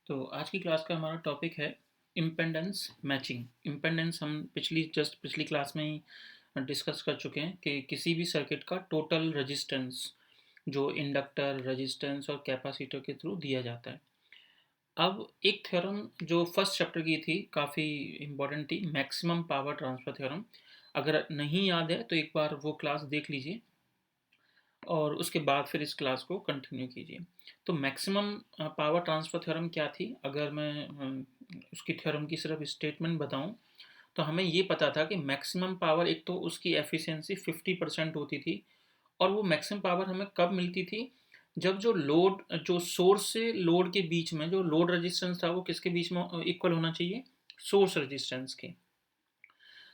तो आज की क्लास का हमारा टॉपिक है इम्पेडेंस मैचिंग। इम्पेडेंस हम पिछली क्लास में ही डिस्कस कर चुके हैं कि किसी भी सर्किट का टोटल रेजिस्टेंस जो इंडक्टर, रेजिस्टेंस और कैपेसिटर के थ्रू दिया जाता है। अब एक थ्योरम जो फर्स्ट चैप्टर की थी, काफ़ी इम्पोर्टेंट थी, मैक्सिमम पावर ट्रांसफर थ्योरम। अगर नहीं याद है तो एक बार वो क्लास देख लीजिए और उसके बाद फिर इस क्लास को कंटिन्यू कीजिए। तो मैक्सिमम पावर ट्रांसफर थ्योरम क्या थी? अगर मैं उसकी थ्योरम की सिर्फ स्टेटमेंट बताऊं तो हमें ये पता था कि मैक्सिमम पावर, एक तो उसकी एफिशिएंसी 50% होती थी, और वो मैक्सिमम पावर हमें कब मिलती थी? जब जो सोर्स से लोड के बीच में जो लोड रेजिस्टेंस था वो किसके बीच में इक्वल होना चाहिए? सोर्स रेजिस्टेंस के।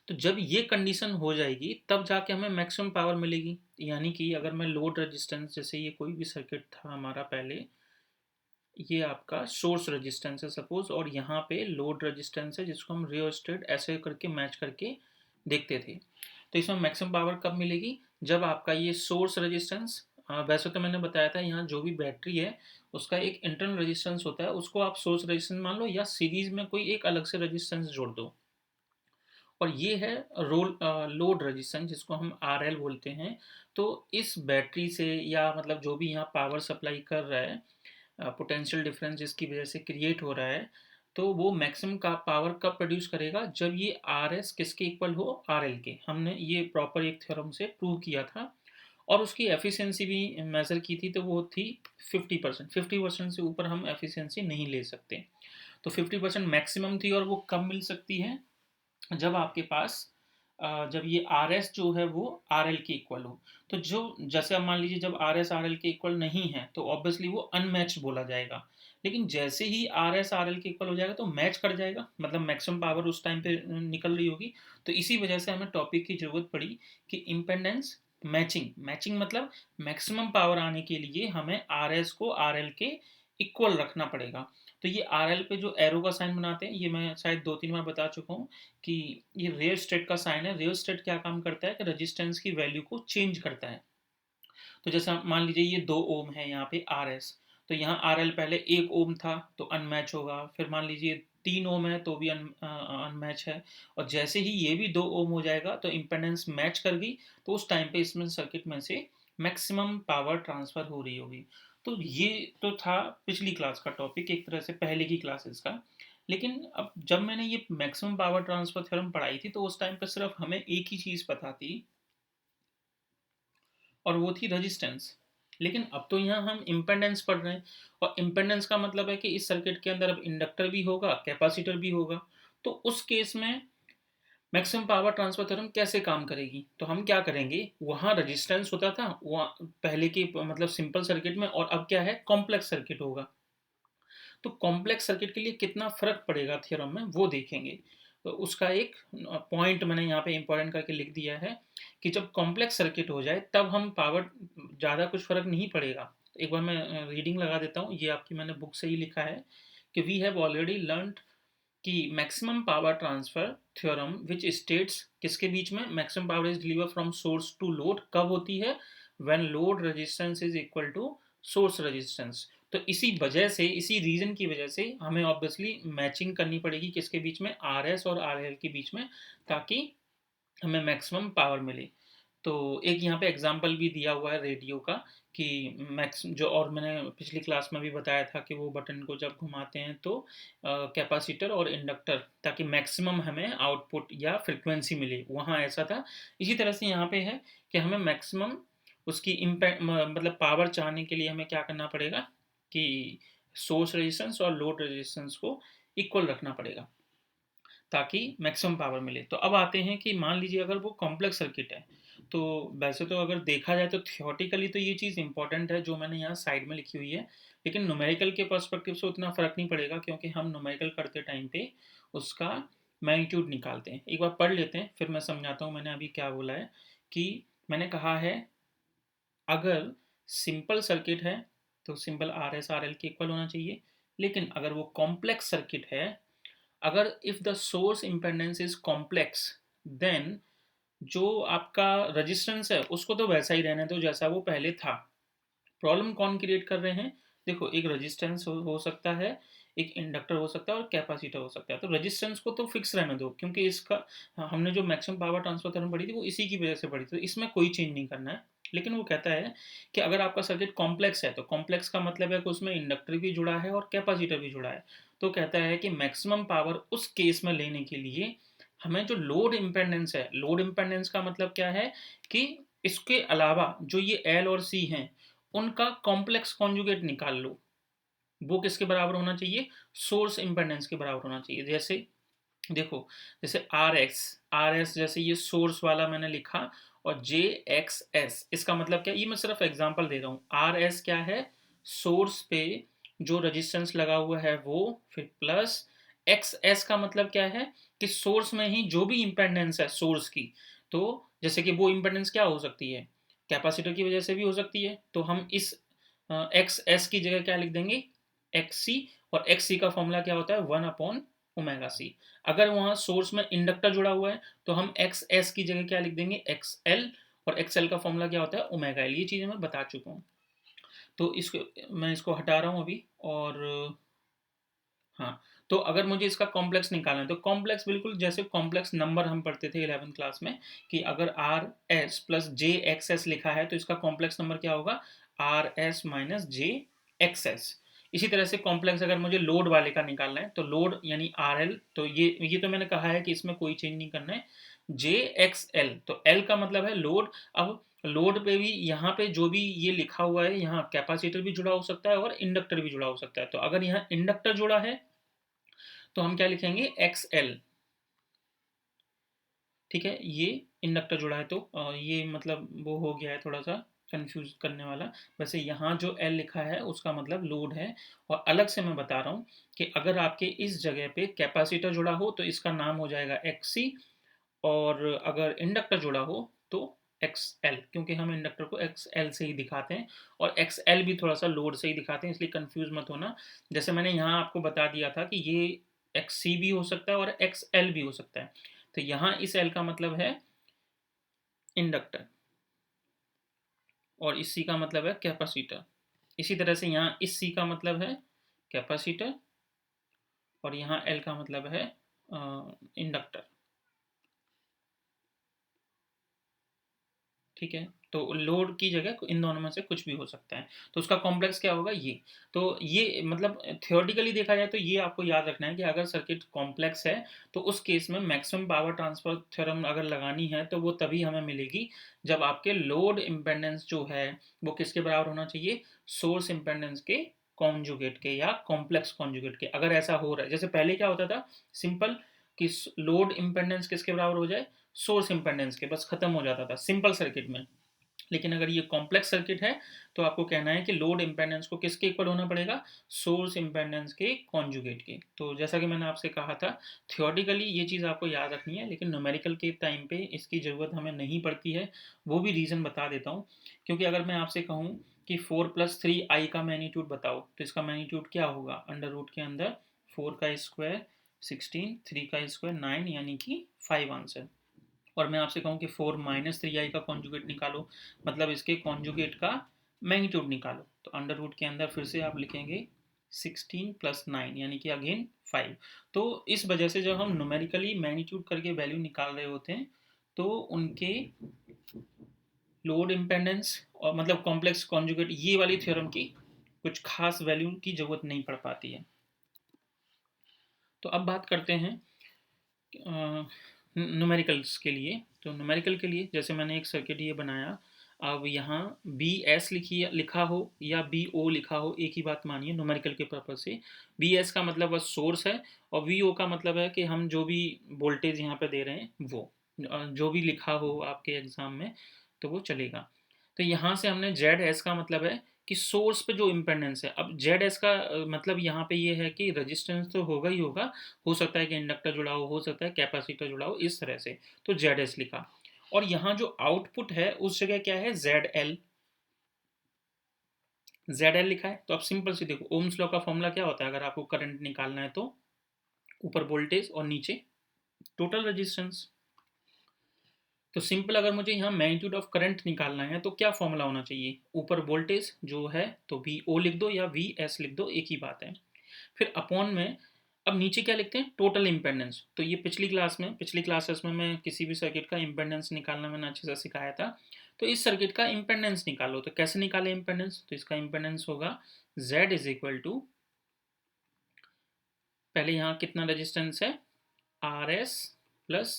तो जब ये कंडीशन हो जाएगी तब जाके हमें मैक्सिमम पावर मिलेगी। यानी कि अगर मैं लोड रेजिस्टेंस, जैसे ये कोई भी सर्किट था हमारा पहले, ये आपका सोर्स रेजिस्टेंस है सपोज, और यहाँ पे लोड रेजिस्टेंस है जिसको हम रियोस्टेट ऐसे करके मैच करके देखते थे। तो इसमें मैक्सिमम पावर कब मिलेगी? जब आपका ये सोर्स रेजिस्टेंस, वैसे तो मैंने बताया था यहाँ जो भी बैटरी है उसका एक इंटरनल रेजिस्टेंस होता है, उसको आप सोर्स रेजिस्टेंस मान लो या सीरीज में कोई एक अलग से रेजिस्टेंस जोड़ दो। और ये है लोड रेजिस्टेंस जिसको हम आर एल बोलते हैं। तो इस बैटरी से, या मतलब जो भी यहाँ पावर सप्लाई कर रहा है, पोटेंशियल डिफरेंस जिसकी वजह से क्रिएट हो रहा है, तो वो मैक्सिमम का पावर कब प्रोड्यूस करेगा? जब ये आर एस किसके इक्वल हो? आर एल के। हमने ये प्रॉपर एक थ्योरम से प्रूव किया था, और उसकी एफिशिएंसी भी मेजर की थी, तो वो थी 50%। 50% से ऊपर हम एफिशिएंसी नहीं ले सकते। तो 50% मैक्सिमम थी, और वो कब मिल सकती है? जब आपके पास जब ये आर एस जो है वो आर एल के इक्वल हो। तो जो, जैसे अब मान लीजिए जब आर एस आर एल के इक्वल नहीं है तो ऑब्वियसली वो अनमैच्ड बोला जाएगा। लेकिन जैसे ही आर एस आर एल के इक्वल हो जाएगा तो मैच कर जाएगा, मतलब मैक्सिमम पावर उस टाइम पे निकल रही होगी। तो इसी वजह से हमें टॉपिक की जरूरत पड़ी कि इम्पेडेंस मैचिंग। मैचिंग मतलब मैक्सिमम पावर आने के लिए हमें आर एस को आर एल के इक्वल रखना पड़ेगा। तो ये आर एल पे जो एरो का साइन बनाते हैं, ये मैं शायद 2-3 बार बता चुका हूँ कि ये रियोस्टेट का साइन है। रियोस्टेट क्या काम करता है कि रेजिस्टेंस की वैल्यू को चेंज करता है। तो जैसा मान लीजिए ये 2 ओम है यहाँ पे आर एस, तो यहाँ आर एल पहले 1 ओम था तो अनमैच होगा। फिर मान लीजिए 3 ओम है तो भी अनमैच है। और जैसे ही ये भी 2 ओम हो जाएगा तो इम्पेडेंस मैच कर गई, तो उस टाइम पे इसमें सर्किट में से मैक्सिमम पावर ट्रांसफर हो रही होगी। तो ये तो था पिछली क्लास का टॉपिक, एक तरह से पहले की क्लासेस का। लेकिन अब जब मैंने ये मैक्सिमम पावर ट्रांसफर थ्योरम पढ़ाई थी तो उस टाइम पे सिर्फ हमें एक ही चीज़ पता थी, और वो थी रेजिस्टेंस। लेकिन अब तो यहाँ हम इम्पेडेंस पढ़ रहे हैं, और इम्पेडेंस का मतलब है कि इस सर्किट के अंदर अब इंडक्टर भी होगा, कैपेसिटर भी होगा। तो उस केस में मैक्सिमम पावर ट्रांसफर थ्योरम कैसे काम करेगी? तो हम क्या करेंगे, वहाँ रेजिस्टेंस होता था वहाँ पहले की मतलब सिंपल सर्किट में, और अब क्या है, कॉम्प्लेक्स सर्किट होगा। तो कॉम्प्लेक्स सर्किट के लिए कितना फर्क पड़ेगा थ्योरम में, वो देखेंगे। तो उसका एक पॉइंट मैंने यहाँ पे इंपॉर्टेंट करके लिख दिया है कि जब कॉम्प्लेक्स सर्किट हो जाए तब हम पावर, ज़्यादा कुछ फर्क नहीं पड़ेगा। तो एक बार मैं रीडिंग लगा देता हूँ, ये आपकी मैंने बुक से ही लिखा है कि वी हैव ऑलरेडी लर्नड कि maximum power transfer theorem which states, किसके बीच में? Maximum power is deliver from source to load कब होती है? When load resistance is equal to source resistance. तो इसी वजह से, इसी रीजन की वजह से हमें ऑब्वियसली मैचिंग करनी पड़ेगी किसके बीच में? आर एस और आर एल के बीच में, ताकि हमें मैक्सिमम पावर मिले। तो एक यहाँ पे एग्जांपल भी दिया हुआ है रेडियो का कि मैक्स जो, और मैंने पिछली क्लास में भी बताया था कि वो बटन को जब घुमाते हैं तो कैपेसिटर और इंडक्टर, ताकि मैक्सिमम हमें आउटपुट या फ्रिक्वेंसी मिले, वहाँ ऐसा था। इसी तरह से यहाँ पे है कि हमें मैक्सिमम उसकी इम्पैक्ट मतलब पावर चाहने के लिए हमें क्या करना पड़ेगा कि सोर्स रेजिस्टेंस और लोड रेजिस्टेंस को इक्वल रखना पड़ेगा ताकि मैक्सिमम पावर मिले। तो अब आते हैं कि मान लीजिए अगर वो कॉम्प्लेक्स सर्किट है, तो वैसे तो अगर देखा जाए तो थियोरेटिकली तो ये चीज़ इंपॉर्टेंट है जो मैंने यहाँ साइड में लिखी हुई है, लेकिन न्यूमेरिकल के पर्सपेक्टिव से उतना फ़र्क नहीं पड़ेगा, क्योंकि हम न्यूमेरिकल करते टाइम पे उसका मैग्नीट्यूड निकालते हैं। एक बार पढ़ लेते हैं फिर मैं समझाता हूँ मैंने अभी क्या बोला है। कि मैंने कहा है, अगर सिंपल सर्किट है तो simple R S R L के इक्वल होना चाहिए। लेकिन अगर वो कॉम्प्लेक्स सर्किट है, अगर if the source impedance is complex, then जो आपका रेजिस्टेंस है उसको तो वैसा ही रहने दो जैसा वो पहले था। प्रॉब्लम कौन क्रिएट कर रहे हैं? देखो, एक रेजिस्टेंस हो सकता है, एक इंडक्टर हो सकता है और कैपेसिटर हो सकता है। तो रेजिस्टेंस को तो फिक्स रहने दो, क्योंकि इसका हमने जो मैक्सिमम पावर ट्रांसफर थ्योरम पढ़ी थी वो इसी की वजह से पढ़ी थी, तो इसमें कोई चेंज नहीं करना है। लेकिन वो कहता है कि अगर आपका सर्किट कॉम्प्लेक्स है, तो कॉम्प्लेक्स का मतलब है कि उसमें इंडक्टर भी जुड़ा है और कैपेसिटर भी जुड़ा है। तो कहता है कि मैक्सिमम पावर उस केस में लेने के लिए हमें जो लोड इम्पेडेंस है, लोड इम्पेडेंस का मतलब क्या है कि इसके अलावा जो ये एल और सी हैं उनका कॉम्प्लेक्स कॉन्जुगेट निकाल लो। वो किसके बराबर होना चाहिए? सोर्स इम्पेडेंस के बराबर होना चाहिए। जैसे देखो, जैसे आर एस जैसे ये सोर्स वाला मैंने लिखा, और जे एक्स एस इसका मतलब क्या, ये मैं सिर्फ एग्जांपल दे रहा हूँ। आर एस क्या है? सोर्स पे जो रेजिस्टेंस लगा हुआ है वो, फिर प्लस एक्स एस का मतलब क्या है कि सोर्स में ही जो भी इम्पेडेंस है सोर्स की, तो जैसे कि वो इम्पेडेंस क्या हो सकती है, कैपेसिटर की वजह से भी हो सकती है, तो हम इस एक्स एस की जगह क्या लिख देंगे, एक्स सी। और एक्स सी का फॉर्मूला क्या होता है, 1/ओमेगा सी। अगर वहाँ सोर्स में इंडक्टर जुड़ा हुआ है तो हम एक्स एस की जगह क्या लिख देंगे, एक्स एल। और एक्स एल का फॉर्मूला क्या होता है, ओमेगा एल। ये चीज़ें मैं बता चुका हूँ। तो इसको मैं इसको हटा रहा हूँ अभी। और हाँ, तो अगर मुझे इसका कॉम्प्लेक्स निकालना है, तो कॉम्प्लेक्स बिल्कुल जैसे कॉम्प्लेक्स नंबर हम पढ़ते थे 11th क्लास में, कि अगर are S plus J x S लिखा है तो इसका कॉम्प्लेक्स नंबर क्या होगा, आर एस माइनस जे एक्स एस। इसी तरह से कॉम्प्लेक्स अगर मुझे लोड वाले का निकालना है, तो लोड यानी आर एल, तो ये तो मैंने कहा है कि इसमें कोई चेंज नहीं करना है। जे एक्स एल, तो एल का मतलब है लोड। अब लोड पे भी यहाँ पे जो भी ये लिखा हुआ है, यहाँ कैपेसिटर भी जुड़ा हो सकता है और इंडक्टर भी जुड़ा हो सकता है। तो अगर यहाँ इंडक्टर जुड़ा है तो हम क्या लिखेंगे, एक्स एल। ठीक है, ये इंडक्टर जुड़ा है, तो ये मतलब वो हो गया है थोड़ा सा कंफ्यूज करने वाला। वैसे यहाँ जो एल लिखा है उसका मतलब लोड है। और अलग से मैं बता रहा हूँ कि अगर आपके इस जगह पे कैपेसिटर जुड़ा हो तो इसका नाम हो जाएगा एक्स सी, और अगर इंडक्टर जुड़ा हो तो एक्स एल, क्योंकि हम इंडक्टर को एक्स एल से ही दिखाते हैं, और एक्स एल भी थोड़ा सा लोड से ही दिखाते हैं, इसलिए कंफ्यूज मत होना। जैसे मैंने यहाँ आपको बता दिया था कि ये एक्स सी भी हो सकता है और एक्स एल भी हो सकता है। तो यहाँ इस एल का मतलब है इंडक्टर, और इस सी का मतलब है कैपेसिटर। इसी तरह से यहाँ इस सी का मतलब है कैपेसिटर, और यहाँ एल का मतलब है इंडक्टर। ठीक है, तो लोड की जगह इन दोनों में से कुछ भी हो सकता है। तो उसका कॉम्प्लेक्स क्या होगा, ये। तो ये मतलब थियोरेटिकली देखा जाए तो ये आपको याद रखना है कि अगर सर्किट कॉम्प्लेक्स है तो उस केस में मैक्सिमम पावर ट्रांसफर थ्योरम अगर लगानी है तो वो तभी हमें मिलेगी जब आपके लोड इम्पेडेंस जो है वो किसके बराबर होना चाहिए, सोर्स इम्पेडेंस के कॉन्जुगेट के या कॉम्प्लेक्स कॉन्जुगेट के। अगर ऐसा हो रहा है, जैसे पहले क्या होता था, सिंपल, कि लोड इम्पेडेंस किसके बराबर हो जाए, सोर्स इम्पेडेंस के, बस खत्म हो जाता था सिंपल सर्किट में। लेकिन अगर ये कॉम्प्लेक्स सर्किट है तो आपको कहना है कि लोड इम्पेडेंस को किसके इक्वल होना पड़ेगा, सोर्स इम्पेडेंस के कॉन्जुगेट के। तो जैसा कि मैंने आपसे कहा था, थियोरेटिकली ये चीज़ आपको याद रखनी है, लेकिन न्यूमेरिकल के टाइम पे इसकी ज़रूरत हमें नहीं पड़ती है। वो भी रीज़न बता देता हूँ। क्योंकि अगर मैं आपसे कहूँ कि 4+3i का मैग्नीट्यूड बताओ, तो इसका मैग्नीट्यूड क्या होगा, अंडर रूट के अंदर 4 का स्क्वायर 16, 3 का स्क्वायर 9, यानी कि 5 आंसर। और मैं आपसे कहूँ कि 4-3i का कॉन्जुगेट निकालो, मतलब इसके कॉन्जुगेट का मैग्नीट्यूड निकालो, तो अंडर रूट के अंदर फिर से आप लिखेंगे 16 + 9, यानी कि अगेन 5। तो इस वजह से जब हम न्यूमेरिकली मैग्नीट्यूड करके वैल्यू निकाल रहे होते हैं तो उनके लोड इम्पेडेंस और मतलब कॉम्प्लेक्स कॉन्जुगेट, ये वाली थ्योरम की कुछ खास वैल्यू की जरूरत नहीं पड़ पाती है। तो अब बात करते हैं न्यूमेरिकल्स के लिए। तो न्यूमेरिकल के लिए जैसे मैंने एक सर्किट ये बनाया, अब यहाँ बी एस लिखा हो या बी ओ लिखा हो, एक ही बात मानिए न्यूमेरिकल के पर्पज से। बी एस का मतलब बस सोर्स है, और वी ओ का मतलब है कि हम जो भी वोल्टेज यहाँ पे दे रहे हैं वो जो भी लिखा हो आपके एग्जाम में तो वो चलेगा। तो यहाँ से हमने जेड एस का मतलब है कि सोर्स पे जो इम्पेडेंस है। अब जेड एस का मतलब यहाँ पे ये है कि रेजिस्टेंस तो होगा ही होगा, हो सकता है कि इंडक्टर जुड़ा हो सकता है कैपेसिटर जुड़ा हो, इस तरह से। तो जेड एस लिखा, और यहाँ जो आउटपुट है उस जगह क्या है, जेड एल। जेड एल लिखा है, तो अब सिंपल से देखो, ओम्स लॉ का फॉर्मूला क्या होता है अगर आपको करंट निकालना है तो, ऊपर वोल्टेज और नीचे टोटल रेजिस्टेंस। तो सिंपल अगर मुझे यहाँ मैग्नीट्यूड ऑफ करंट निकालना है तो क्या फॉर्मूला होना चाहिए, ऊपर वोल्टेज जो है तो वी ओ लिख दो या वी एस लिख दो, एक ही बात है। फिर अपॉन में अब नीचे क्या लिखते हैं, टोटल इम्पेडेंस। तो ये पिछली क्लासेस में मैं किसी भी सर्किट का इम्पेडेंस निकालना मैंने अच्छे से सिखाया था। तो इस सर्किट का इम्पेडेंस निकालो, तो कैसे निकाले इम्पेडेंस, तो इसका इम्पेडेंस होगा Z इज इक्वल टू, पहले यहाँ कितना रेजिस्टेंस है, RS प्लस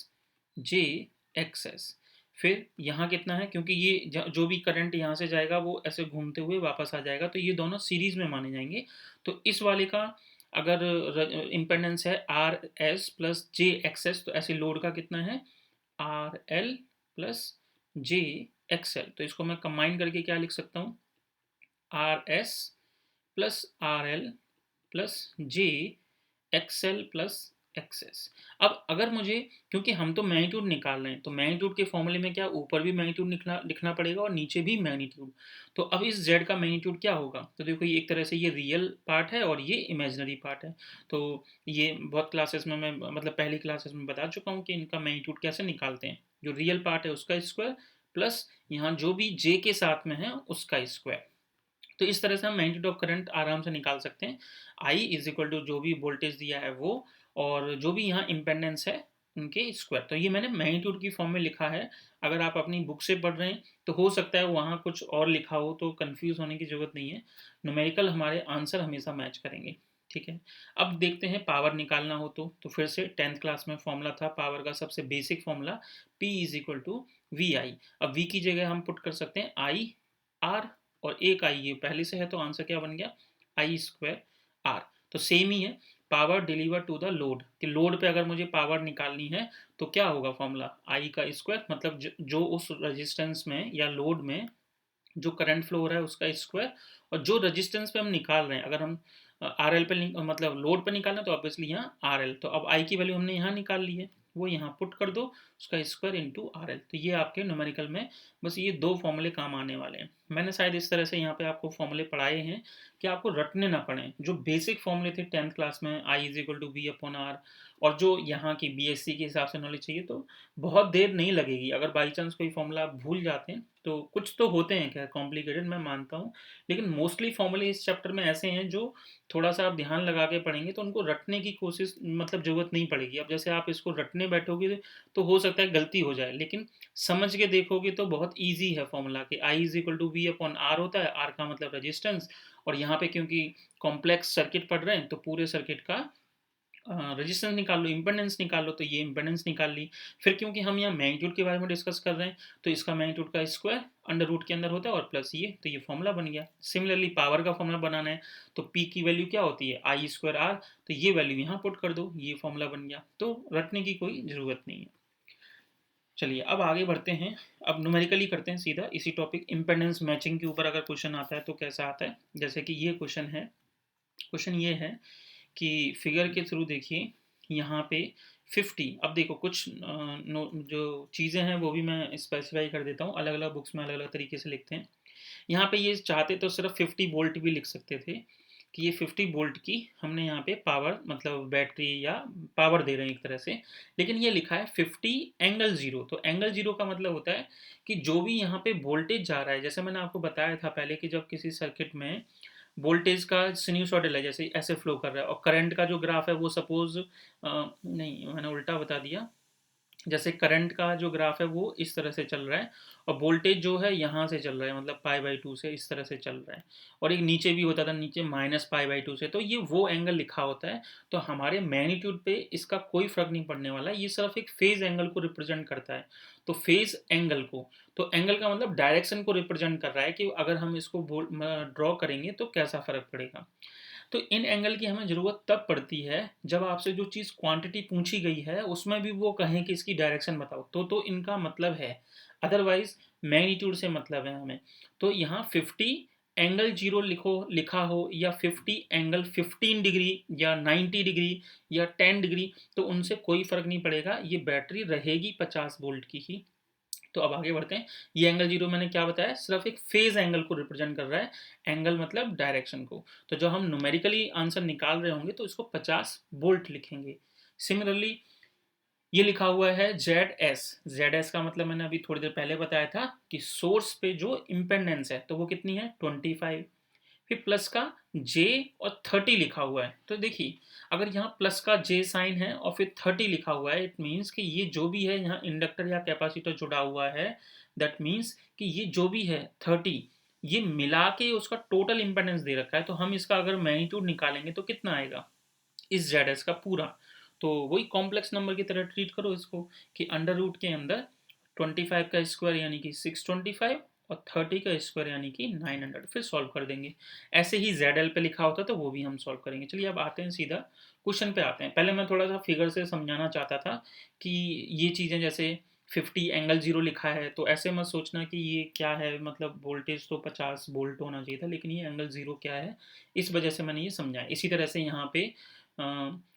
JXS। फिर यहाँ कितना है, क्योंकि ये जो भी करंट यहाँ से जाएगा वो ऐसे घूमते हुए वापस आ जाएगा, तो ये दोनों सीरीज में माने जाएंगे। तो इस वाले का अगर इम्पेडेंस है RS प्लस JXS, तो ऐसे लोड का कितना है, RL प्लस JXL। तो इसको मैं कंबाइन करके क्या लिख सकता हूँ, RS plus RL plus JXL plus XS. अब अगर मुझे, क्योंकि हम तो मैग्नीट्यूड निकाल रहे हैं, तो मैग्नीट्यूड के फॉर्मूले में क्या, ऊपर भी मैग्नीट्यूड लिखना पड़ेगा और नीचे भी मैग्नीट्यूड। तो अब इस Z का मैग्नीट्यूड क्या होगा, तो देखो ये एक तरह से ये रियल पार्ट है और ये इमेजिनरी पार्ट है। तो ये बहुत क्लासेस में मैं, मतलब पहली क्लासेस में बता चुका हूँ कि इनका मैग्नीट्यूड कैसे निकालते हैं। जो रियल पार्ट है उसका स्क्वायर प्लस यहाँ जो भी J के साथ में है उसका स्क्वायर। तो इस तरह से हम मैग्नीट्यूड ऑफ करंट आराम से निकाल सकते हैं। आई इज इक्वल टू जो भी वोल्टेज दिया है वो, और जो भी यहाँ इम्पेडेंस है उनके स्क्वायर। तो ये मैंने मैग्नीट्यूड की फॉर्म में लिखा है। अगर आप अपनी बुक से पढ़ रहे हैं तो हो सकता है वहाँ कुछ और लिखा हो, तो कंफ्यूज होने की जरूरत नहीं है। न्यूमेरिकल हमारे आंसर हमेशा मैच करेंगे। ठीक है, अब देखते हैं पावर निकालना हो तो फिर से 10th क्लास में फॉर्मूला था पावर का, सबसे basic formula P is equal to V I. अब V की जगह हम पुट कर सकते हैं आई आर, और एक आई ये पहले से है, तो आंसर क्या बन गया, आई स्क्वायर आर। तो सेम ही है, power deliver to the load, कि लोड पे अगर मुझे पावर निकालनी है तो क्या होगा फॉर्मूला, आई का स्क्वायर, मतलब जो उस रेजिस्टेंस में या लोड में जो करंट फ्लो हो रहा है उसका स्क्वायर, और जो रेजिस्टेंस पे हम निकाल रहे हैं, अगर हम आर एल पे मतलब लोड पे निकालना है तो ऑब्वियसली यहाँ आर एल। तो अब आई की वैल्यू हमने यहाँ निकाल ली है, वो यहाँ पुट कर दो, उसका स्क्वायर इंटू आर एल। तो ये आपके न्यूमेरिकल में बस ये दो फॉर्मूले काम आने वाले हैं। मैंने शायद इस तरह से यहाँ पे आपको फॉर्मूले पढ़ाए हैं कि आपको रटने ना पड़े। जो बेसिक फॉर्मूले थे 10th क्लास में, I is equal to B upon R, और जो यहाँ की बीएससी के हिसाब से नॉलेज चाहिए, तो बहुत देर नहीं लगेगी। अगर बाई चांस कोई फॉर्मूला आप भूल जाते हैं, तो कुछ तो होते हैं क्या कॉम्प्लिकेटेड, मैं मानता हूँ, लेकिन मोस्टली फॉर्मूले इस चैप्टर में ऐसे हैं जो थोड़ा सा आप ध्यान लगा के पढ़ेंगे तो उनको रटने की कोशिश, मतलब ज़रूरत नहीं पड़ेगी। अब जैसे आप इसको रटने बैठोगे तो हो सकता है गलती हो जाए, लेकिन समझ के देखोगे तो बहुत ईजी है फॉर्मूला, कि I is equal to V upon R होता है, आर का मतलब रजिस्टेंस, और यहाँ पे क्योंकि कॉम्प्लेक्स सर्किट पढ़ रहे हैं तो पूरे सर्किट का रेजिस्टेंस निकाल लो, इम्पेडेंस निकाल लो, तो ये इम्पेडेंस निकाल ली। फिर क्योंकि हम यहाँ मैग्नीट्यूड के बारे में डिस्कस कर रहे हैं, तो इसका मैग्नीट्यूड का स्क्वायर अंडर रूट के अंदर होता है और प्लस ये, तो ये फॉर्मूला बन गया। सिमिलरली पावर का फॉर्मूला बनाना है तो P की वैल्यू क्या होती है, आई स्क्वायर आर, तो ये वैल्यू यहाँ पुट कर दो, ये फॉर्मूला बन गया। तो रटने की कोई ज़रूरत नहीं है। चलिए अब आगे बढ़ते हैं, अब न्यूमेरिकली करते हैं सीधा इसी टॉपिक, इम्पेडेंस मैचिंग के ऊपर अगर क्वेश्चन आता है तो कैसा आता है। जैसे कि ये क्वेश्चन है, क्वेश्चन ये है कि फिगर के थ्रू देखिए यहाँ पे 50, अब देखो कुछ जो चीज़ें हैं वो भी मैं स्पेसिफाई कर देता हूँ, अलग अलग बुक्स में अलग अलग तरीके से लिखते हैं। यहाँ पे ये चाहते तो सिर्फ 50 वोल्ट भी लिख सकते थे, कि ये 50 वोल्ट की हमने यहाँ पे पावर, मतलब बैटरी या पावर दे रहे हैं एक तरह से, लेकिन ये लिखा है 50 एंगल जीरो। तो एंगल जीरो का मतलब होता है कि जो भी यहाँ पे वोल्टेज जा रहा है, जैसे मैंने आपको बताया था पहले कि जब किसी सर्किट में वोल्टेज का सिन्यूसॉइडल है, जैसे ऐसे फ्लो कर रहा है, और करंट का जो ग्राफ है वो सपोज नहीं, मैंने उल्टा बता दिया, जैसे करंट का जो ग्राफ है वो इस तरह से चल रहा है, और वोल्टेज जो है यहाँ से चल रहा है, मतलब π/2 से इस तरह से चल रहा है, और एक नीचे भी होता था, नीचे -π/2 से, तो ये वो एंगल लिखा होता है। तो हमारे मैग्नीट्यूड पे इसका कोई फर्क नहीं पड़ने वाला, ये सिर्फ एक फेज एंगल को रिप्रेजेंट करता है। तो फेज एंगल को, तो एंगल का मतलब डायरेक्शन को रिप्रेजेंट कर रहा है, कि अगर हम इसको ड्रॉ करेंगे तो कैसा फर्क पड़ेगा। तो इन एंगल की हमें ज़रूरत तब पड़ती है जब आपसे जो चीज़ क्वांटिटी पूछी गई है उसमें भी वो कहें कि इसकी डायरेक्शन बताओ, तो इनका मतलब है, अदरवाइज मैग्नीट्यूड से मतलब है हमें। तो यहाँ 50 एंगल जीरो लिखा हो, या 50 एंगल 15 डिग्री, या 90 डिग्री, या 10 डिग्री, तो उनसे कोई फर्क नहीं पड़ेगा, ये बैटरी रहेगी 50 वोल्ट की ही। तो अब आगे बढ़ते हैं। ये एंगल जीरो मैंने क्या बताया, सिर्फ एक फेज एंगल को रिप्रेजेंट कर रहा है, एंगल मतलब डायरेक्शन को। तो जब हम न्यूमेरिकली आंसर निकाल रहे होंगे तो इसको 50 वोल्ट लिखेंगे। सिमिलरली ये लिखा हुआ है जेड एस का मतलब मैंने अभी थोड़ी देर पहले बताया था कि सोर्स पे जो इम्पेडेंस है तो वो कितनी है 25। फिर प्लस का जे और 30 लिखा हुआ है। तो देखिए अगर यहाँ प्लस का जे साइन है और फिर 30 लिखा हुआ है, इट मीन्स कि ये जो भी है यहाँ इंडक्टर या कैपेसिटर जुड़ा हुआ है, दैट मीन्स कि ये जो भी है 30, ये मिला के उसका टोटल इम्पेडेंस दे रखा है। तो हम इसका अगर मैग्नीट्यूड निकालेंगे तो कितना आएगा इस जेड एस का पूरा। तो वही कॉम्प्लेक्स नंबर की तरह ट्रीट करो इसको कि अंडर रूट के अंदर 25 का स्क्वायर यानी कि 625 और 30 का स्क्वायर यानी कि 900, फिर सॉल्व कर देंगे। ऐसे ही जेड एल पे लिखा होता तो वो भी हम सॉल्व करेंगे। चलिए अब आते हैं सीधा क्वेश्चन पे आते हैं। पहले मैं थोड़ा सा फिगर से समझाना चाहता था कि ये चीज़ें जैसे 50 एंगल 0 लिखा है तो ऐसे मत सोचना कि ये क्या है, मतलब वोल्टेज तो 50 वोल्ट होना चाहिए था, लेकिन ये एंगल 0 क्या है, इस वजह से मैंने ये समझाया। इसी तरह से यहाँ पे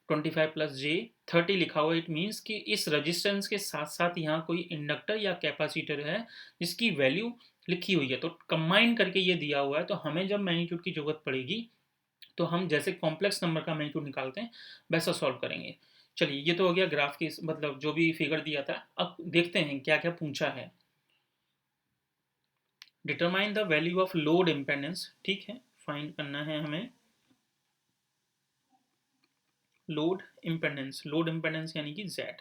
25 प्लस जे 30 लिखा हुआ, इट मीन्स कि इस रजिस्टेंस के साथ साथ यहाँ कोई इंडक्टर या कैपेसिटर है जिसकी वैल्यू लिखी हुई है, तो कंबाइन करके ये दिया हुआ है। तो हमें जब मैग्नीट्यूड की जरूरत पड़ेगी तो हम जैसे कॉम्प्लेक्स नंबर का मैग्नीट्यूड निकालते हैं वैसा सॉल्व करेंगे। चलिए ये तो हो गया ग्राफ की, मतलब जो भी फिगर दिया था। अब देखते हैं क्या क्या पूछा है। Determine the value of load impedance, ठीक है, फाइंड करना है हमें लोड इम्पेडेंस। लोड इम्पेडेंस यानी कि जेड,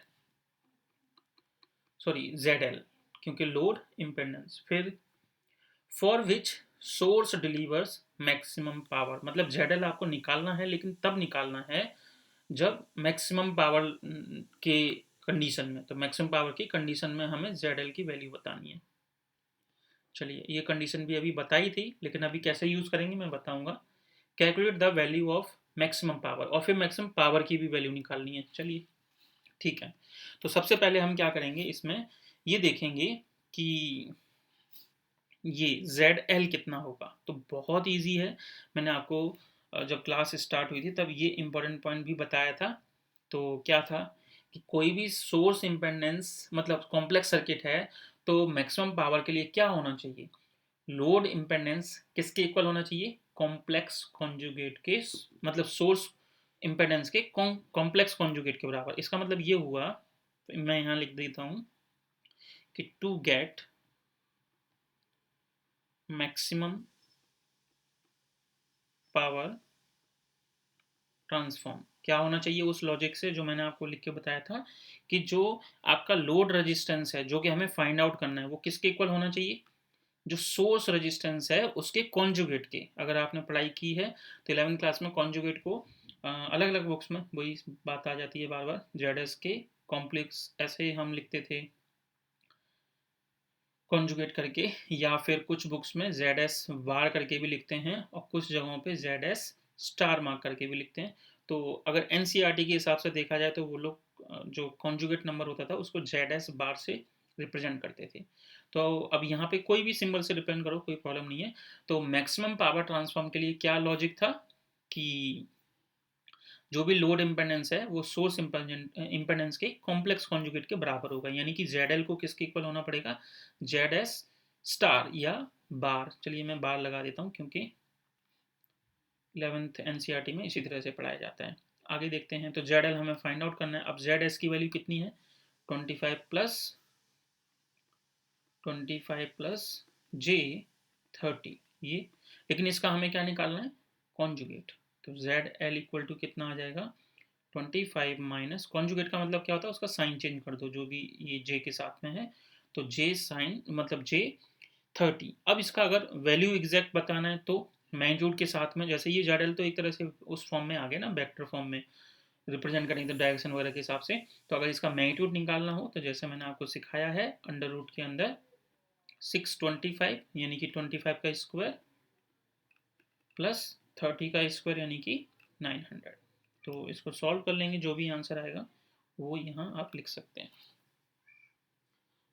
सॉरी जेड एल, क्योंकि लोड इम्पेडेंस। फिर for which source delivers maximum power, मतलब जेड एल आपको निकालना है, लेकिन तब निकालना है जब मैक्सिमम पावर के कंडीशन में। तो मैक्सिमम पावर की कंडीशन में हमें जेड एल की वैल्यू बतानी है। चलिए ये कंडीशन भी अभी बताई थी, लेकिन अभी कैसे यूज करेंगे मैं बताऊंगा। Calculate the value of maximum power, और फिर मैक्सिमम पावर की भी वैल्यू निकालनी है। चलिए ठीक है, तो सबसे पहले हम क्या करेंगे इसमें, ये देखेंगे कि ये जेड एल कितना होगा। तो बहुत ईजी है, मैंने आपको जब क्लास स्टार्ट हुई थी तब ये इंपॉर्टेंट पॉइंट भी बताया था। तो क्या था कि कोई भी सोर्स इम्पेडेंस मतलब कॉम्प्लेक्स सर्किट है तो मैक्सिमम पावर के लिए क्या होना चाहिए, लोड इम्पेडेंस किसके इक्वल होना चाहिए, कॉम्प्लेक्स कॉन्जुगेट के, मतलब सोर्स इम्पेडेंस के कॉम्प्लेक्स कॉन्जुगेट के बराबर। इसका मतलब ये हुआ, तो मैं यहाँ लिख देता हूँ कि to get maximum power transform क्या होना चाहिए उस लॉजिक से जो मैंने आपको लिख के बताया था कि जो आपका लोड रेजिस्टेंस है जो कि हमें फाइंड आउट करना है वो किसके इक्वल होना चाहिए, जो सोर्स रेजिस्टेंस है उसके कॉन्जुगेट के। अगर आपने पढ़ाई की है तो 11वीं क्लास में कॉन्जुगेट को अलग अलग बुक्स में वही बात आ जाती है बार बार, जेड एस के कॉम्प्लेक्स ऐसे हम लिखते थे कॉन्जुगेट करके, या फिर कुछ बुक्स में जेड एस बार करके भी लिखते हैं और कुछ जगहों पे जेड एस स्टार मार्क करके भी लिखते हैं। तो अगर एनसीईआरटी के हिसाब से देखा जाए तो वो लोग जो कॉन्जुगेट नंबर होता था उसको जेड एस बार से रिप्रेजेंट करते थे। तो अब यहाँ पे कोई भी सिंबल से रिप्रेजेंट करो कोई प्रॉब्लम नहीं है। तो मैक्सिमम पावर ट्रांसफॉर्म के लिए क्या लॉजिक था कि जो भी लोड इम्पेडेंस है वो सोर्स इम्पेडेंस के कॉम्प्लेक्स कॉन्जुगेट के बराबर होगा, यानी कि जेड एल को किसके इक्वल होना पड़ेगा, जेड एस स्टार या बार। चलिए मैं बार लगा देता हूँ क्योंकि 11th एनसीईआरटी में इसी तरह से पढ़ाया जाता है। आगे देखते हैं, तो जेड एल हमें फाइंड आउट करना है। अब जेड एस की वैल्यू कितनी है, 25 प्लस जे 30 ये, लेकिन इसका हमें क्या निकालना है, कॉन्जुगेट। तो जेड एल इक्वल टू कितना आ जाएगा, 25 माइनस कॉन्जुगेट का मतलब क्या होता है उसका साइन चेंज कर दो, जो भी ये जे के साथ में है तो जे साइन मतलब जे 30। अब इसका अगर वैल्यू एग्जैक्ट बताना है तो मैग्नीट्यूड के साथ में, जैसे ये जेड एल तो एक तरह से उस फॉर्म में आ गया ना, वेक्टर फॉर्म में रिप्रेजेंट करेंगे तो डायरेक्शन वगैरह के हिसाब से। तो अगर इसका मैग्नीट्यूड निकालना हो तो जैसे मैंने आपको सिखाया है, अंडर रूट के अंदर 625 यानी कि 25 का स्क्वायर प्लस 30 का स्क्वायर यानी कि 900। तो इसको सॉल्व कर लेंगे, जो भी आंसर आएगा वो यहाँ आप लिख सकते हैं।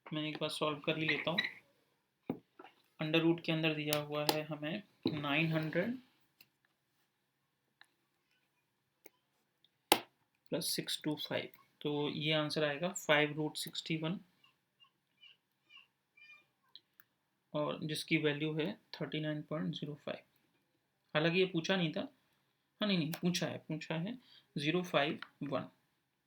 मैं एक बार सॉल्व कर ही लेता हूँ। अंडर रूट के अंदर दिया हुआ है हमें 900 प्लस 625, तो ये आंसर आएगा 5√61 और जिसकी वैल्यू है 39.05। हालांकि ये पूछा नहीं था, हाँ नहीं नहीं पूछा है 051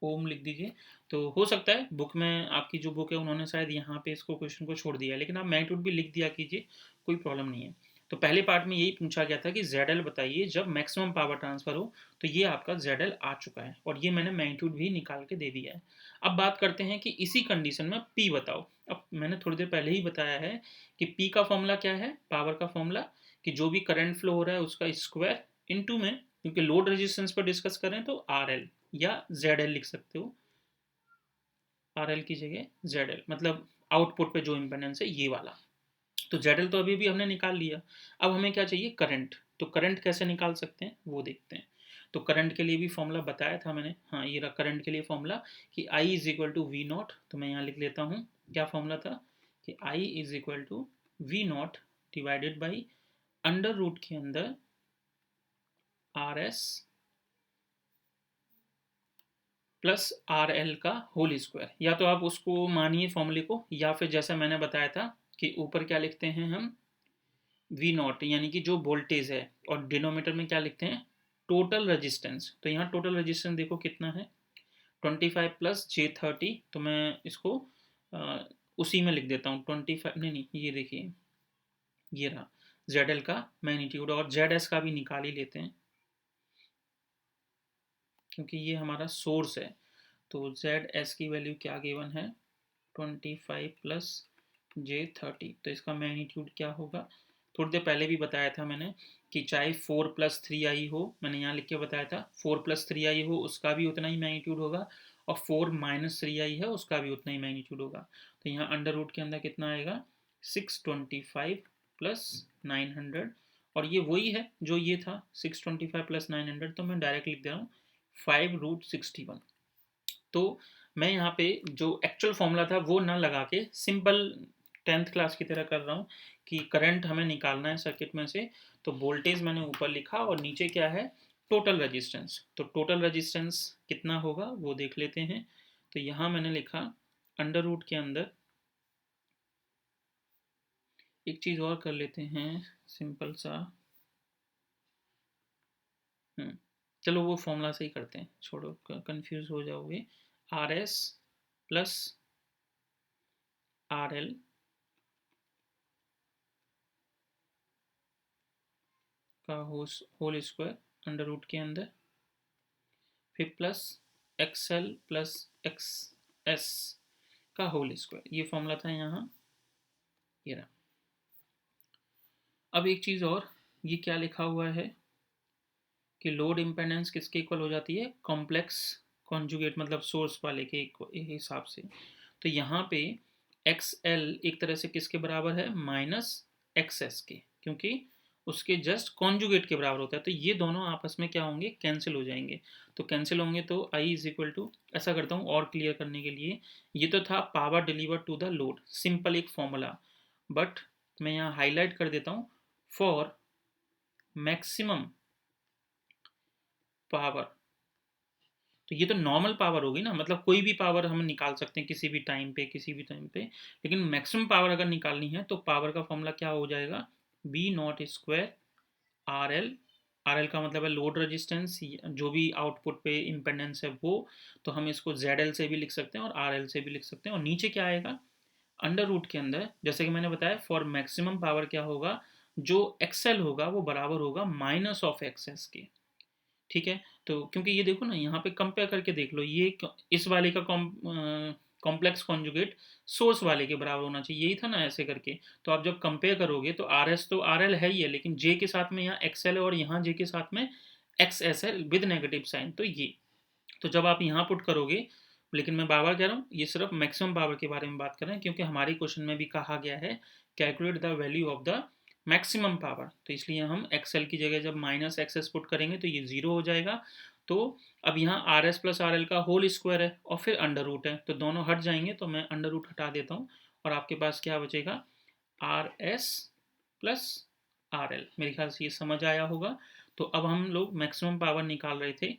ओम लिख दीजिए। तो हो सकता है बुक में, आपकी जो बुक है उन्होंने शायद यहाँ पे इसको क्वेश्चन को छोड़ दिया है, लेकिन आप मैग्नीट्यूड भी लिख दिया कीजिए, कोई प्रॉब्लम नहीं है। तो पहले पार्ट में यही पूछा गया था कि ZL बताइए जब मैक्सिमम पावर ट्रांसफर हो, तो ये आपका ZL आ चुका है और ये मैंने मैग्नीट्यूड भी निकाल के दे दिया है। अब बात करते हैं कि इसी कंडीशन में P बताओ। अब मैंने थोड़ी देर पहले ही बताया है कि P का फॉर्मूला क्या है, पावर का फॉर्मूला, कि जो भी करंट फ्लो हो रहा है उसका स्क्वायर इनटू में, क्योंकि लोड रेजिस्टेंस पर डिस्कस करें तो RL या ZL लिख सकते हो, RL की जगह ZL, मतलब आउटपुट पे जो इम्पेडेंस है ये वाला। तो ZL तो अभी भी हमने निकाल लिया। अब हमें क्या चाहिए, करंट। तो करंट कैसे निकाल सकते हैं वो देखते हैं। तो करंट के लिए भी फॉर्मूला बताया था मैंने, हाँ ये रहा करंट के लिए फॉर्मूला कि I is equal to V naught. तो मैं यहाँ लिख लेता हूँ क्या फॉर्मूला था कि I is equal to V naught divided by under root के अंदर R S plus R L का होल स्क्वायर। या तो आप उसको मानिए फॉर्मूले को, या फिर जैसा मैंने बताया था कि ऊपर क्या लिखते हैं हम, वी नॉट यानी कि जो वोल्टेज है, और डिनोमीटर में क्या लिखते हैं, टोटल रेजिस्टेंस। तो यहाँ टोटल रेजिस्टेंस देखो कितना है, 25 प्लस J30। तो मैं इसको आ, उसी में लिख देता हूँ 25, नहीं नहीं ये देखिए ये रहा ZL का मैग्नीट्यूड, और ZS का भी निकाल ही लेते हैं क्योंकि ये हमारा सोर्स है। तो ZS की वैल्यू क्या गिवन है, 25 प्लस J30। तो इसका मैग्नीट्यूड क्या होगा, थोड़ी देर पहले भी बताया था मैंने कि चाहे 4+3i हो, मैंने यहाँ लिख के बताया था 4+3i हो उसका भी उतना ही मैग्नीट्यूड होगा, और 4-3i है उसका भी उतना ही मैग्नीट्यूड होगा। तो यहाँ अंडर रूट के अंदर कितना आएगा, 625 प्लस 900, और ये वही है जो ये था 625 प्लस 900। तो मैं डायरेक्ट लिख दे रहा हूँ 5√61। तो मैं यहाँ पे जो एक्चुअल फॉर्मूला था वो ना लगा के सिंपल 10th क्लास की तरह कर रहा हूँ कि करंट हमें निकालना है सर्किट में से। तो वोल्टेज मैंने ऊपर लिखा और नीचे क्या है, टोटल रेजिस्टेंस। तो टोटल रेजिस्टेंस कितना होगा वो देख लेते हैं। तो यहाँ मैंने लिखा अंडर रूट के अंदर, एक चीज़ और कर लेते हैं सिंपल सा, चलो वो फॉर्मूला से ही करते हैं, छोड़ो कंफ्यूज हो जाओगे। Are S plus R L का होल स्क्वायर अंडर रूट के अंदर, फिर plus x L plus x S का होल स्क्वायर। ये फॉर्मूला था यहाँ, ये रहा। अब एक चीज़ और, ये क्या लिखा हुआ है कि लोड इम्पेडेंस किसके इक्वल हो जाती है, कॉम्प्लेक्स कॉन्जुगेट, मतलब सोर्स वाले के हिसाब से। तो यहाँ पे एक्स एल एक तरह से किसके बराबर है, माइनस एक्स एस के, क्योंकि उसके जस्ट कॉन्जुगेट के बराबर होता है। तो ये दोनों आपस में क्या होंगे, कैंसिल हो जाएंगे। तो कैंसिल होंगे तो आई इज इक्वल टू, ऐसा करता हूँ और क्लियर करने के लिए, ये तो था power deliver to the load, simple एक फॉर्मूला, बट मैं यहाँ हाईलाइट कर देता हूँ फॉर मैक्सिमम पावर। तो ये तो नॉर्मल पावर होगी ना, मतलब कोई भी पावर हम निकाल सकते हैं किसी भी टाइम पे, किसी भी टाइम पे, लेकिन मैक्सिमम पावर अगर निकालनी है तो पावर का फॉर्मूला क्या हो जाएगा, B naught square R L. R L का मतलब है लोड रेजिस्टेंस, जो भी आउटपुट पे इम्पेडेंस है वो। तो हम इसको जेड एल से भी लिख सकते हैं और आर एल से भी लिख सकते हैं। और नीचे क्या आएगा, अंडर रूट के अंदर, जैसे कि मैंने बताया फॉर मैक्सिमम पावर क्या होगा, जो एक्सएल होगा वो बराबर होगा माइनस ऑफ एक्सएस के। ठीक है, तो क्योंकि ये देखो ना यहाँ पे कंपेयर करके देख लो, ये इस वाले का कॉम्प्लेक्स कॉन्जुगेट सोर्स वाले के बराबर होना चाहिए, यही था ना ऐसे करके। तो आप जब कंपेयर करोगे तो आर एस तो आर एल है ही है, लेकिन जे के साथ में यहाँ एक्स एल है और यहाँ जे के साथ में एक्स एस है विद नेगेटिव साइन। तो ये, तो जब आप यहाँ पुट करोगे, लेकिन मैं बार बार कह रहा हूँ ये सिर्फ मैक्सिमम पावर के बारे में बात कर रहे हैं, क्योंकि हमारे क्वेश्चन में भी कहा गया है calculate the value of the maximum power. तो इसलिए हम एक्सएल की जगह जब माइनस एक्सएस पुट करेंगे तो ये जीरो हो जाएगा। तो अब यहाँ are S plus R L का होल स्क्वायर है और फिर अंडर रूट है, तो दोनों हट जाएंगे, तो मैं अंडर रूट हटा देता हूँ और आपके पास क्या बचेगा, are S plus R L. मेरे ख्याल से ये समझ आया होगा। तो अब हम लोग मैक्सिमम पावर निकाल रहे थे,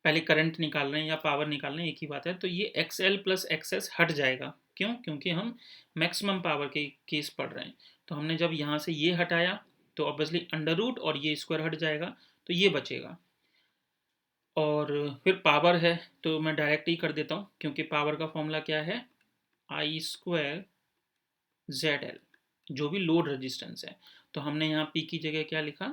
पहले करंट निकाल रहे हैं या पावर निकाल रहे हैं, एक ही बात है। तो ये x L plus x S हट जाएगा, क्यों, क्योंकि हम मैक्सिमम पावर के केस पढ़ रहे हैं। तो हमने जब यहाँ से ये हटाया तो ऑब्वियसली अंडर रूट और ये स्क्वायर हट जाएगा, तो ये बचेगा। और फिर पावर है तो मैं डायरेक्ट ही कर देता हूँ, क्योंकि पावर का फॉर्मूला क्या है, आई स्क्वायर जेड एल। जो भी लोड रेजिस्टेंस है। तो हमने यहाँ पी की जगह क्या लिखा,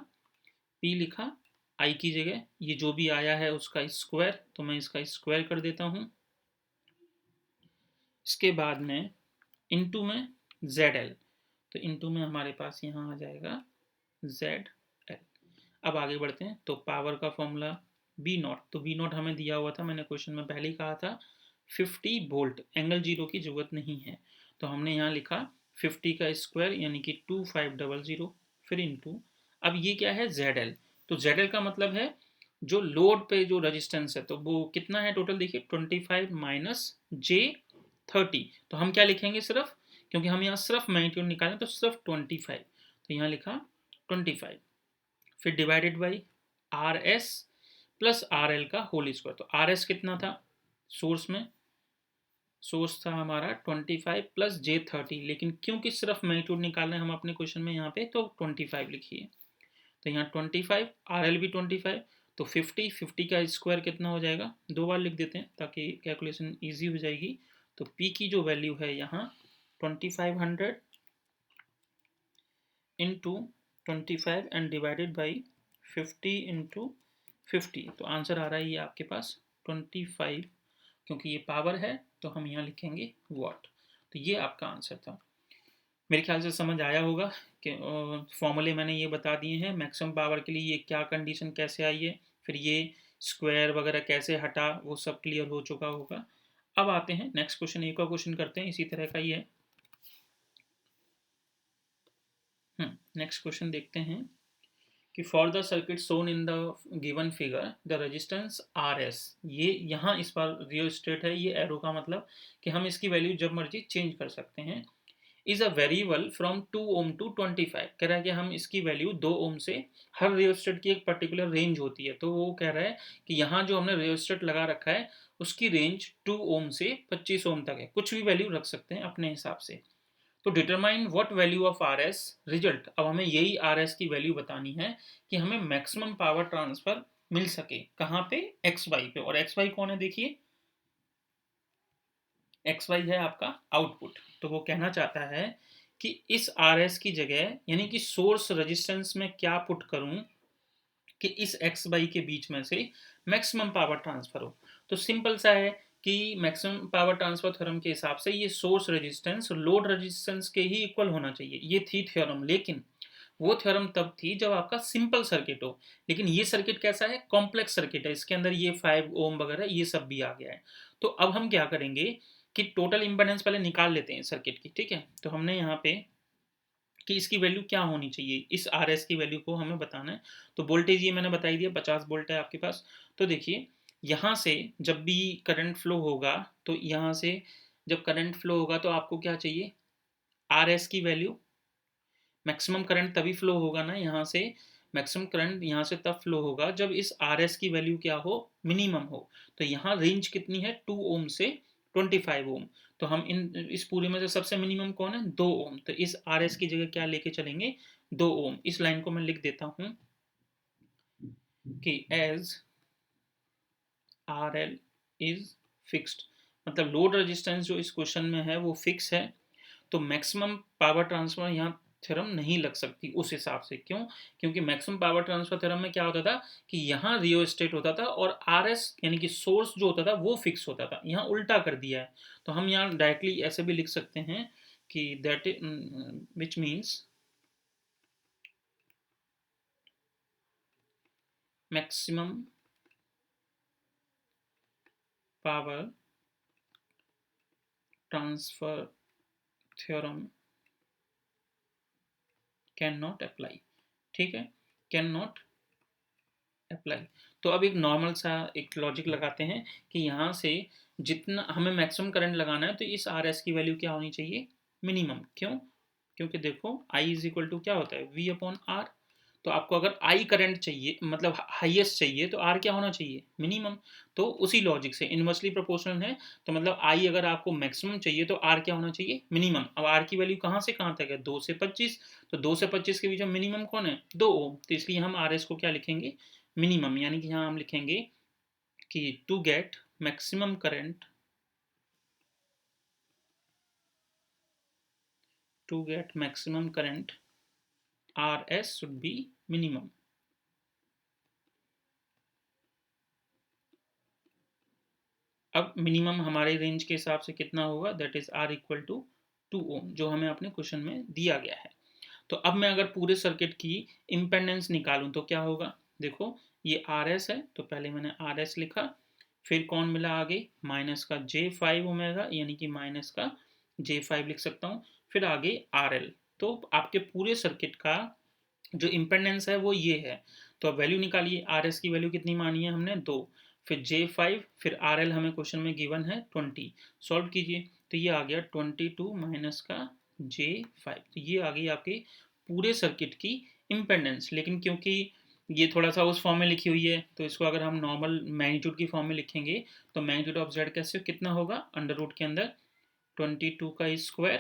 पी लिखा, आई की जगह ये जो भी आया है उसका स्क्वायर, तो मैं इसका स्क्वायर कर देता हूँ। इसके बाद में इनटू में जेड एल, तो इनटू में हमारे पास यहाँ आ जाएगा जेड एल। अब आगे बढ़ते हैं, तो पावर का फॉर्मूला बी नॉट, तो बी नॉट हमें दिया हुआ था, मैंने क्वेश्चन में पहले ही कहा था 50 वोल्ट, एंगल जीरो की जरूरत नहीं है। तो हमने यहाँ लिखा 50 का स्क्वायर यानी कि 2500, फिर इनटू, अब ये क्या है जेड एल, तो जेड एल का मतलब है जो लोड पे जो रेजिस्टेंस है, तो वो कितना है टोटल, देखिए 25 माइनस J30, तो हम क्या लिखेंगे सिर्फ, क्योंकि हम यहाँ सिर्फ मैग्नीट्यूड निकालें तो सिर्फ 25, तो यहाँ लिखा 25, फिर divided by are S plus R L का होल स्क्वायर, तो आर एस कितना था सोर्स में, सोर्स था हमारा 25 प्लस J30, लेकिन क्योंकि सिर्फ मैग्नीट्यूड निकालना है हम अपने क्वेश्चन में यहाँ पे, तो 25 लिखिए, तो यहाँ 25, आर एल भी 25, तो 50 का स्क्वायर कितना हो जाएगा, दो बार लिख देते हैं ताकि कैलकुलेशन ईजी हो जाएगी। तो पी की जो वैल्यू है यहाँ 2500 into 25 and divided by 50 into 50, तो आंसर आ रहा है ये आपके पास 25, क्योंकि ये पावर है तो हम यहाँ लिखेंगे वॉट। तो ये आपका आंसर था। मेरे ख्याल से समझ आया होगा कि फॉर्मूले मैंने ये बता दिए हैं मैक्सिमम पावर के लिए, ये क्या कंडीशन कैसे आई है, फिर ये स्क्वायर वगैरह कैसे हटा, वो सब क्लियर हो चुका होगा। अब आते हैं नेक्स्ट क्वेश्चन, एक और क्वेश्चन करते हैं इसी तरह का ही है। नेक्स्ट क्वेश्चन देखते हैं कि for the circuit shown in the given figure the resistance R S, ये यहाँ इस बार रियोस्टेट है, ये एरो का मतलब कि हम इसकी वैल्यू जब मर्जी चेंज कर सकते हैं, is a variable from 2 ohm to 25, कह रहा है कि हम इसकी वैल्यू 2 ओम से, हर रियोस्टेट की एक पर्टिकुलर रेंज होती है, तो वो कह रहा है कि यहाँ जो हमने रियोस्टेट लगा रखा है उसकी रेंज 2 ओम से 25 ओम तक है, कुछ भी वैल्यू रख सकते हैं अपने हिसाब से। तो determine what value of R S result, अब हमें यही आर एस की वैल्यू बतानी है कि हमें मैक्सिमम पावर ट्रांसफर मिल सके, कहाँ पे, एक्स वाई पे, और एक्स वाई कौन है देखिए, एक्स वाई है आपका आउटपुट। तो वो कहना चाहता है कि इस आर एस की जगह यानी कि सोर्स रेजिस्टेंस में क्या पुट करूं कि इस एक्स वाई के बीच में से मैक्सिमम पावर ट्रांसफर हो। तो सिंपल सा है कि मैक्सिमम पावर ट्रांसफर थ्योरम के हिसाब से ये सोर्स रेजिस्टेंस लोड रेजिस्टेंस के ही इक्वल होना चाहिए, ये थी थ्योरम, लेकिन वो थ्योरम तब थी जब आपका सिंपल सर्किट हो, लेकिन ये सर्किट कैसा है, कॉम्प्लेक्स सर्किट है, इसके अंदर ये 5 ओम वगैरह ये सब भी आ गया है। तो अब हम क्या करेंगे कि टोटल इंपेडेंस पहले निकाल लेते हैं सर्किट की, ठीक है। तो हमने यहाँ पे कि इसकी वैल्यू क्या होनी चाहिए, इस आर एस की वैल्यू को हमें बताना है। तो वोल्टेज ये मैंने बता ही दिया 50 वोल्ट है आपके पास। तो देखिए यहाँ से जब भी करंट फ्लो होगा, तो यहाँ से जब करंट फ्लो होगा तो आपको क्या चाहिए, आर एस की वैल्यू, मैक्सिमम करंट तभी फ्लो होगा ना यहाँ से, मैक्सिमम करंट यहाँ से तब फ्लो होगा जब इस आर एस की वैल्यू क्या हो, मिनिमम हो। तो यहाँ रेंज कितनी है, 2 ओम से 25 ओम, तो हम इस पूरे में से सबसे मिनिमम कौन है, 2 ओम, तो इस आर एस की जगह क्या लेके चलेंगे, 2 ओम। इस लाइन को मैं लिख देता हूँ कि as R L is fixed, मतलब लोड रेजिस्टेंस जो इस क्वेश्चन में है वो फिक्स है, तो मैक्सिमम पावर ट्रांसफर यहाँ थ्योरम नहीं लग सकती उस हिसाब से। क्यों, क्योंकि मैक्सिमम पावर ट्रांसफर थ्योरम में क्या होता था कि यहाँ रियोस्टेट होता था और आर एस यानी कि सोर्स जो होता था वो फिक्स होता था, यहाँ उल्टा कर दिया है। तो हम यहाँ डायरेक्टली ऐसे भी लिख सकते हैं कि that which means maximum power transfer theorem can not apply, ठीक है, कैन नॉट अप्लाई। तो अब एक नॉर्मल सा एक लॉजिक लगाते हैं कि यहाँ से जितना हमें मैक्सिमम करंट लगाना है तो इस आर एस की वैल्यू क्या होनी चाहिए, मिनिमम। क्यों, क्योंकि देखो आई इज इक्वल टू क्या होता है, वी अपॉन आर। तो आपको अगर आई करंट चाहिए मतलब हाईएस्ट चाहिए तो आर क्या होना चाहिए, मिनिमम। तो उसी लॉजिक से इनवर्सली प्रोपोर्शनल है, तो मतलब आई अगर आपको मैक्सिमम चाहिए तो आर क्या होना चाहिए, मिनिमम। अब आर की वैल्यू कहाँ से कहाँ तक है, 2 से 25, तो 2 से 25 के बीच में मिनिमम कौन है, 2 ओम, तो इसलिए हम आर एस को क्या लिखेंगे, मिनिमम, यानी कि यहाँ हम लिखेंगे कि to get maximum current to get maximum current, RS should be minimum. अब मिनिमम हमारे रेंज के हिसाब से कितना होगा, that is R equal to 2 ohm, जो हमें अपने क्वेश्चन में दिया गया है। तो अब मैं अगर पूरे सर्किट की इम्पेडेंस निकालूं तो क्या होगा, देखो ये RS है, तो पहले मैंने RS लिखा, फिर कौन मिला आगे, माइनस का J5 ओमेगा, यानी कि माइनस का J5 लिख सकता हूँ, फिर आगे RL। तो आपके पूरे सर्किट का जो इम्पेडेंस है वो ये है। तो अब वैल्यू निकालिए, RS की वैल्यू कितनी मानी है हमने, 2, फिर J5, फिर RL हमें क्वेश्चन में गिवन है 20, सॉल्व कीजिए, तो ये आ गया 22 माइनस का J5, तो ये आ गई आपकी पूरे सर्किट की इम्पेडेंस। लेकिन क्योंकि ये थोड़ा सा उस फॉर्म में लिखी हुई है, तो इसको अगर हम नॉर्मल मैग्नीट्यूड की फॉर्म में लिखेंगे तो मैग्नीट्यूड ऑफ जेड कैसे कितना होगा, अंडर रूट के अंदर 22 का स्क्वायर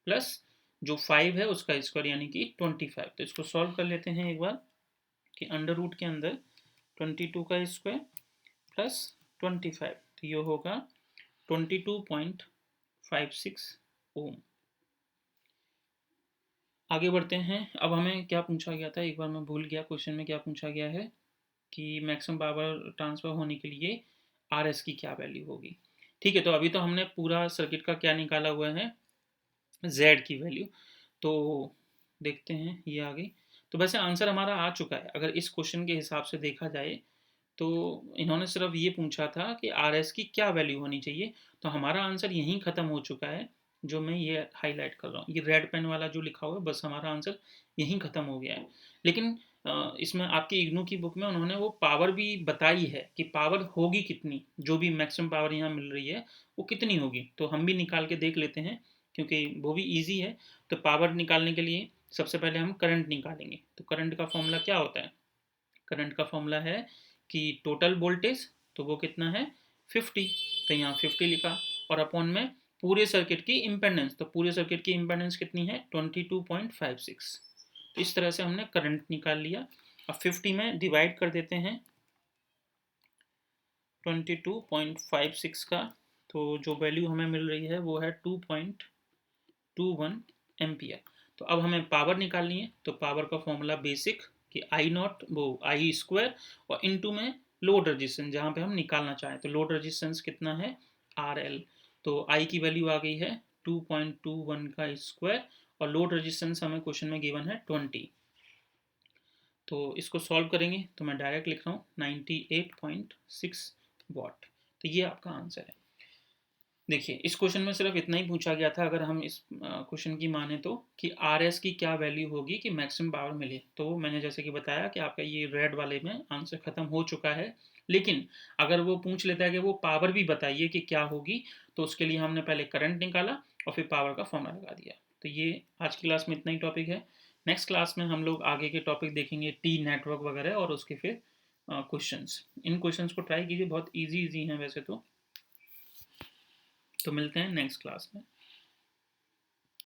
प्लस जो 5 है उसका स्क्वायर, यानी कि 25। तो इसको सॉल्व कर लेते हैं एक बार, कि अंडर रूट के अंदर 22 का स्क्वायर प्लस 25, तो ये होगा 22.56 ओम। आगे बढ़ते हैं। अब हमें क्या पूछा गया था, एक बार मैं भूल गया क्वेश्चन में क्या पूछा गया है, कि मैक्सिमम पावर ट्रांसफर होने के लिए RS की क्या वैल्यू होगी। ठीक है, तो अभी तो हमने पूरा सर्किट का क्या निकाला हुआ है, Z की वैल्यू। तो देखते हैं ये आ गई। तो वैसे आंसर हमारा आ चुका है, अगर इस क्वेश्चन के हिसाब से देखा जाए तो इन्होंने सिर्फ ये पूछा था कि RS की क्या वैल्यू होनी चाहिए, तो हमारा आंसर यहीं ख़त्म हो चुका है। जो मैं ये हाईलाइट कर रहा हूँ, ये रेड पेन वाला जो लिखा हुआ है, बस हमारा आंसर यहीं ख़त्म हो गया है। लेकिन इसमें आपकी इग्नू की बुक में उन्होंने वो पावर भी बताई है कि पावर होगी कितनी, जो भी मैक्सिमम पावर यहाँ मिल रही है वो कितनी होगी। तो हम भी निकाल के देख लेते हैं, क्योंकि वो भी ईजी है। तो पावर निकालने के लिए सबसे पहले हम करंट निकालेंगे। तो करंट का फॉर्मूला क्या होता है, करंट का फॉर्मूला है कि टोटल वोल्टेज, तो वो कितना है 50, तो यहाँ 50 लिखा, और अपॉन में पूरे सर्किट की इम्पेडेंस, तो पूरे सर्किट की इम्पेडेंस कितनी है 22.56। तो इस तरह से हमने करंट निकाल लिया। अब 50 में डिवाइड कर देते हैं 22.56 का, तो जो वैल्यू हमें मिल रही है वो है 2.21 एम्पियर। तो अब हमें पावर निकालनी है, तो पावर का फॉर्मूला बेसिक कि आई नॉट वो आई स्क्वायर और इनटू में लोड रेजिस्टेंस, जहाँ पे हम निकालना चाहें, तो लोड रेजिस्टेंस कितना है RL। तो आई की वैल्यू आ गई है 2.21 का स्क्वायर, और लोड रेजिस्टेंस हमें क्वेश्चन में गिवन है 20। तो इसको सॉल्व करेंगे तो मैं डायरेक्ट लिख रहा हूँ 98.6 वाट। तो ये आपका आंसर है। देखिए इस क्वेश्चन में सिर्फ इतना ही पूछा गया था, अगर हम इस क्वेश्चन की माने तो, कि RS की क्या वैल्यू होगी कि मैक्सिमम पावर मिले। तो मैंने जैसे कि बताया कि आपका ये रेड वाले में आंसर खत्म हो चुका है। लेकिन अगर वो पूछ लेता है कि वो पावर भी बताइए कि क्या होगी, तो उसके लिए हमने पहले करंट निकाला और फिर पावर का फॉर्मूला लगा दिया। तो ये आज की क्लास में इतना ही टॉपिक है। नेक्स्ट क्लास में हम लोग आगे के टॉपिक देखेंगे, टी नेटवर्क वगैरह, और उसके फिर क्वेश्चंस। इन क्वेश्चंस को ट्राई कीजिए, बहुत इजी इजी हैं वैसे तो मिलते हैं नेक्स्ट क्लास में।